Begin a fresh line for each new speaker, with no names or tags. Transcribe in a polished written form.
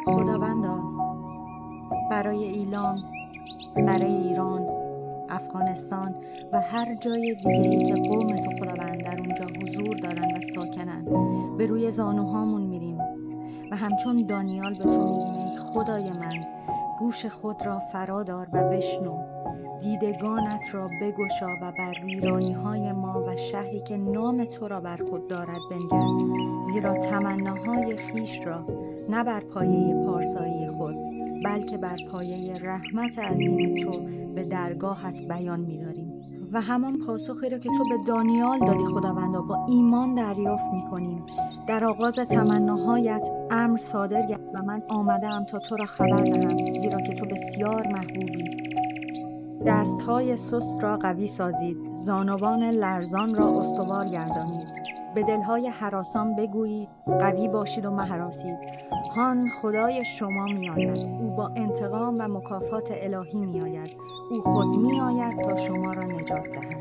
خداوندا، برای ایلام، برای ایران، افغانستان و هر جای دیگه‌ای که قوم تو خداوند در اونجا حضور دارن و ساکنن، به روی زانوهامون میریم و همچون دانیال به تو میگیم ای خدای من، گوش خود را فرا دار و بشنو، دیدگانت را بگشا و بر ویرانی‌های ما و شهری که نام تو را بر خود دارد بنگر، زیرا تمناهای خیش را نه بر پایه پارسایی خود بلکه بر پایه رحمت عظیم تو به درگاهت بیان می‌داریم. و همان پاسخی را که تو به دانیال دادی خداوندا با ایمان دریافت می‌کنیم. در آغاز تمناهایت امر صادر گشت و من آمده‌ام تا تو را خبر دهم، زیرا که تو بسیار محبوبی. دستهای سست را قوی سازید، زانوان لرزان را استوار گردانید. به دلهای هراسان بگویید قوی باشید و مهراسید. هان خدای شما میآید، او با انتقام و مکافات الهی میآید. او خود میآید تا شما را نجات دهد.